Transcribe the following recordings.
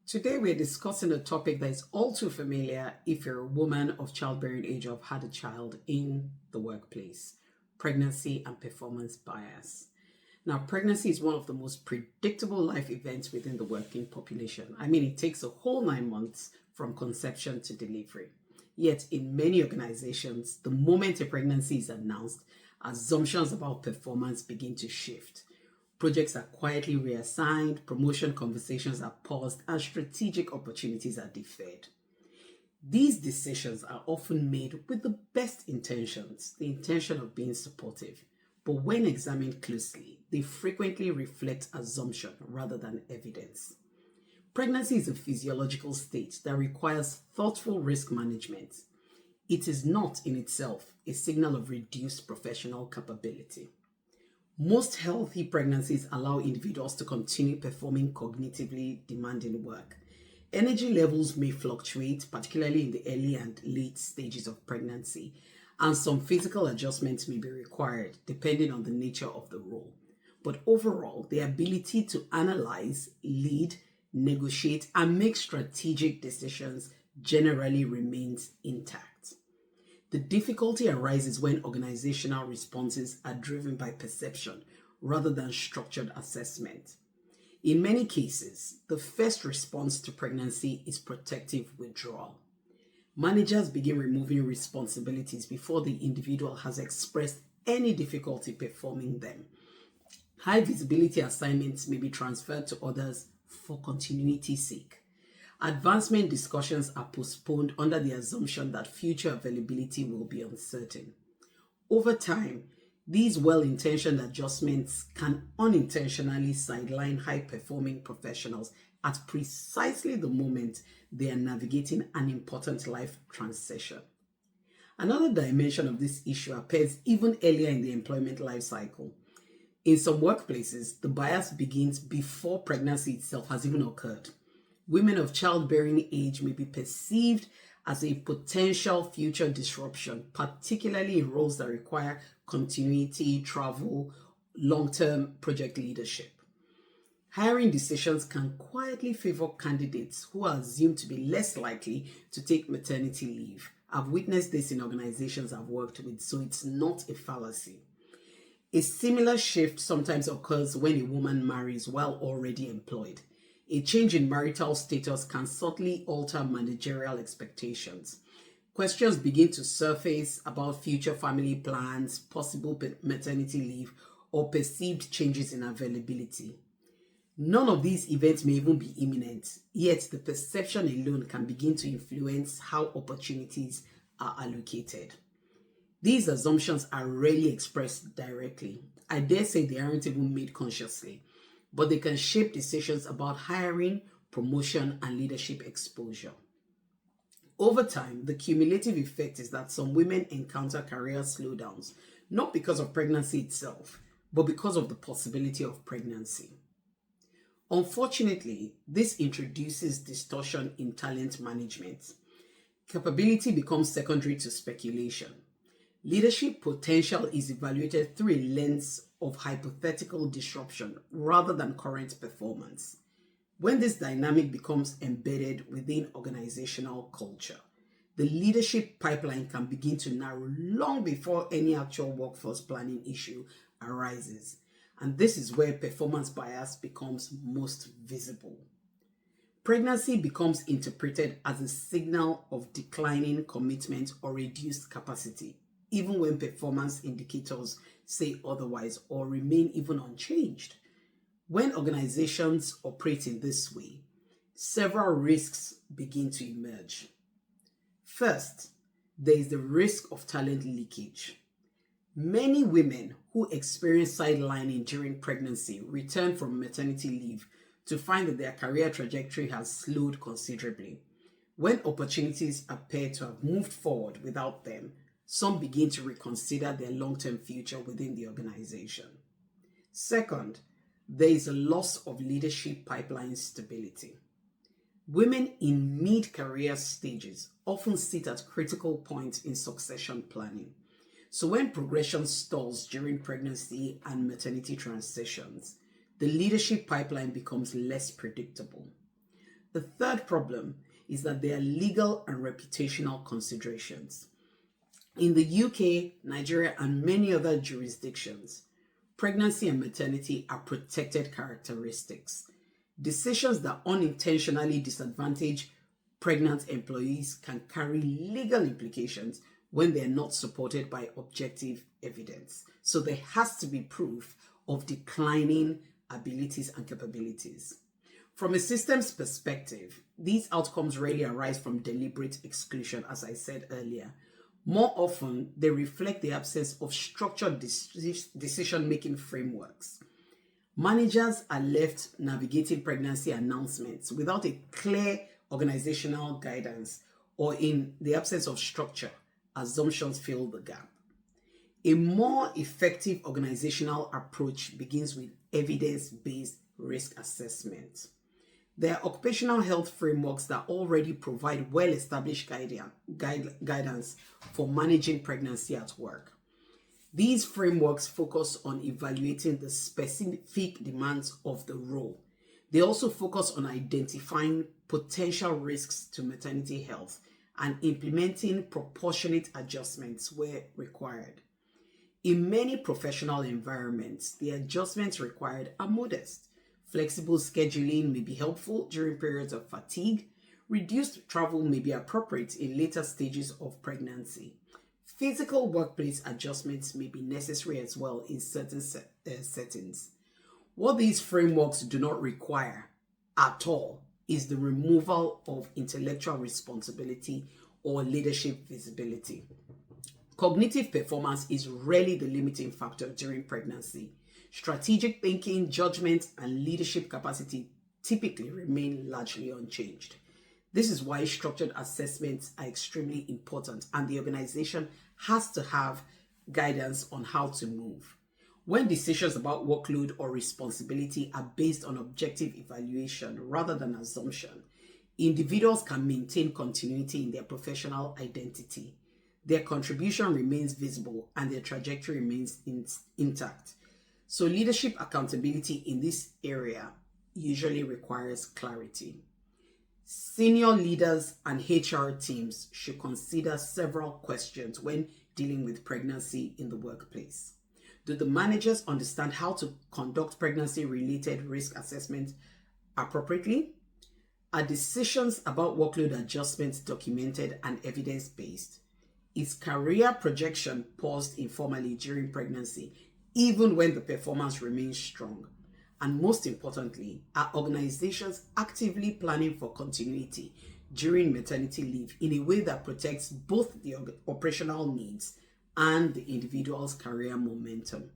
Today, we're discussing a topic that is all too familiar if you're a woman of childbearing age or have had a child in the workplace: pregnancy and performance bias. Now, pregnancy is one of the most predictable life events within the working population. I mean, it takes a whole 9 months from conception to delivery. Yet, in many organizations, the moment a pregnancy is announced, assumptions about performance begin to shift. Projects are quietly reassigned, promotion conversations are paused, and strategic opportunities are deferred. These decisions are often made with the best intentions, the intention of being supportive. But when examined closely, they frequently reflect assumption rather than evidence. Pregnancy is a physiological state that requires thoughtful risk management. It is not in itself a signal of reduced professional capability. Most healthy pregnancies allow individuals to continue performing cognitively demanding work. Energy levels may fluctuate, particularly in the early and late stages of pregnancy, and some physical adjustments may be required depending on the nature of the role. But overall, the ability to analyze, lead, negotiate, and make strategic decisions generally remains intact. The difficulty arises when organizational responses are driven by perception rather than structured assessment. In many cases, the first response to pregnancy is protective withdrawal. Managers begin removing responsibilities before the individual has expressed any difficulty performing them. High visibility assignments may be transferred to others for continuity's sake. Advancement discussions are postponed under the assumption that future availability will be uncertain. Over time, these well-intentioned adjustments can unintentionally sideline high-performing professionals at precisely the moment they are navigating an important life transition. Another dimension of this issue appears even earlier in the employment life cycle. In some workplaces, the bias begins before pregnancy itself has even occurred. Women of childbearing age may be perceived as a potential future disruption, particularly in roles that require continuity, travel, long-term project leadership. Hiring decisions can quietly favor candidates who are assumed to be less likely to take maternity leave. I've witnessed this in organizations I've worked with, so it's not a fallacy. A similar shift sometimes occurs when a woman marries while already employed. A change in marital status can subtly alter managerial expectations. Questions begin to surface about future family plans, possible maternity leave, or perceived changes in availability. None of these events may even be imminent, yet the perception alone can begin to influence how opportunities are allocated. These assumptions are rarely expressed directly. I dare say they aren't even made consciously, but they can shape decisions about hiring, promotion, and leadership exposure. Over time, the cumulative effect is that some women encounter career slowdowns, not because of pregnancy itself, but because of the possibility of pregnancy. Unfortunately, this introduces distortion in talent management. Capability becomes secondary to speculation. Leadership potential is evaluated through a lens of hypothetical disruption rather than current performance. When this dynamic becomes embedded within organizational culture, the leadership pipeline can begin to narrow long before any actual workforce planning issue arises. And this is where performance bias becomes most visible. Pregnancy becomes interpreted as a signal of declining commitment or reduced capacity, even when performance indicators say otherwise or remain even unchanged. When organizations operate in this way, several risks begin to emerge. First, there is the risk of talent leakage. Many women who experience sidelining during pregnancy return from maternity leave to find that their career trajectory has slowed considerably. When opportunities appear to have moved forward without them, some begin to reconsider their long-term future within the organization. Second, there is a loss of leadership pipeline stability. Women in mid-career stages often sit at critical points in succession planning. So when progression stalls during pregnancy and maternity transitions, the leadership pipeline becomes less predictable. The third problem is that there are legal and reputational considerations. In the UK, Nigeria, and many other jurisdictions, pregnancy and maternity are protected characteristics. Decisions that unintentionally disadvantage pregnant employees can carry legal implications when they are not supported by objective evidence. So there has to be proof of declining abilities and capabilities. From a systems perspective, these outcomes rarely arise from deliberate exclusion, as I said earlier. More often, they reflect the absence of structured decision-making frameworks. Managers are left navigating pregnancy announcements without a clear organizational guidance, or in the absence of structure, assumptions fill the gap. A more effective organizational approach begins with evidence-based risk assessment. There are occupational health frameworks that already provide well-established guidance for managing pregnancy at work. These frameworks focus on evaluating the specific demands of the role. They also focus on identifying potential risks to maternity health and implementing proportionate adjustments where required. In many professional environments, the adjustments required are modest. Flexible scheduling may be helpful during periods of fatigue. Reduced travel may be appropriate in later stages of pregnancy. Physical workplace adjustments may be necessary as well in certain settings. What these frameworks do not require at all is the removal of intellectual responsibility or leadership visibility. Cognitive performance is rarely the limiting factor during pregnancy. Strategic thinking, judgment, and leadership capacity typically remain largely unchanged. This is why structured assessments are extremely important, and the organization has to have guidance on how to move. When decisions about workload or responsibility are based on objective evaluation rather than assumption, individuals can maintain continuity in their professional identity. Their contribution remains visible and their trajectory remains intact. So leadership accountability in this area usually requires clarity. Senior leaders and HR teams should consider several questions when dealing with pregnancy in the workplace. Do the managers understand how to conduct pregnancy-related risk assessment appropriately? Are decisions about workload adjustments documented and evidence-based? Is career projection paused informally during pregnancy, even when the performance remains strong? And most importantly, are organizations actively planning for continuity during maternity leave in a way that protects both the operational needs and the individual's career momentum?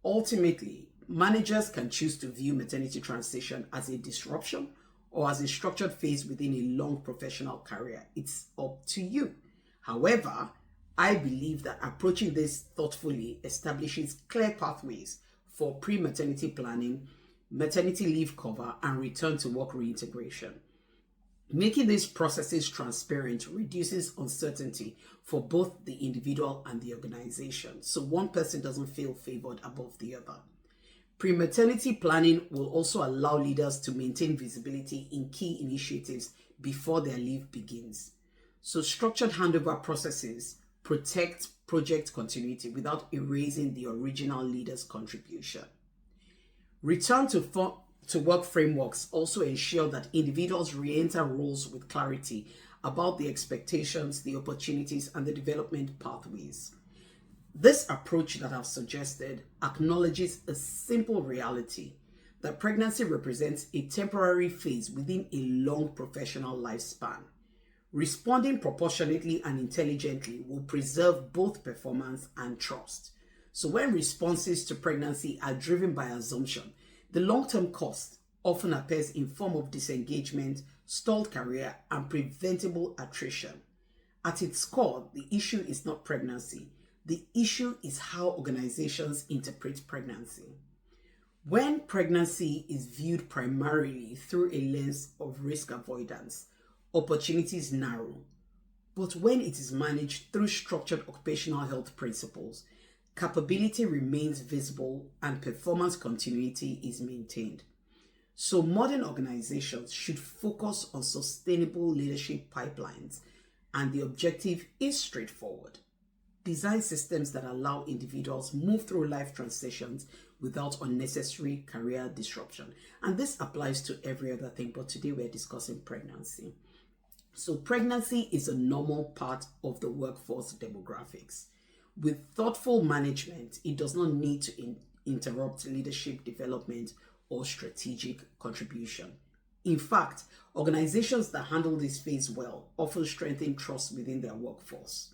Ultimately, managers can choose to view maternity transition as a disruption or as a structured phase within a long professional career. It's up to you. However, I believe that approaching this thoughtfully establishes clear pathways for pre-maternity planning, maternity leave cover, and return to work reintegration. Making these processes transparent reduces uncertainty for both the individual and the organization, so one person doesn't feel favored above the other. Pre-maternity planning will also allow leaders to maintain visibility in key initiatives before their leave begins. So structured handover processes protect project continuity without erasing the original leader's contribution. Return to work frameworks also ensure that individuals re-enter roles with clarity about the expectations, the opportunities, and the development pathways. This approach that I've suggested acknowledges a simple reality that pregnancy represents a temporary phase within a long professional lifespan. Responding proportionately and intelligently will preserve both performance and trust. So when responses to pregnancy are driven by assumption, the long-term cost often appears in form of disengagement, stalled career, and preventable attrition. At its core, the issue is not pregnancy. The issue is how organizations interpret pregnancy. When pregnancy is viewed primarily through a lens of risk avoidance, opportunities narrow. But when it is managed through structured occupational health principles, capability remains visible and performance continuity is maintained. So modern organizations should focus on sustainable leadership pipelines, and the objective is straightforward. Design systems that allow individuals move through life transitions without unnecessary career disruption. And this applies to every other thing, but today we're discussing pregnancy. So pregnancy is a normal part of the workforce demographics. With thoughtful management, it does not need to interrupt leadership development or strategic contribution. In fact, organizations that handle this phase well often strengthen trust within their workforce.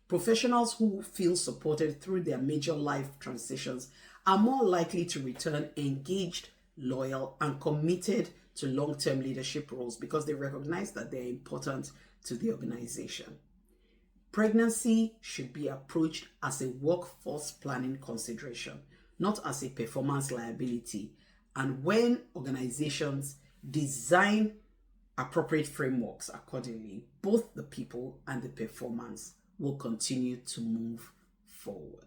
Professionals who feel supported through their major life transitions are more likely to return engaged, loyal, and committed to long-term leadership roles because they recognize that they're important to the organization. Pregnancy should be approached as a workforce planning consideration, not as a performance liability. And when organizations design appropriate frameworks accordingly, both the people and the performance will continue to move forward.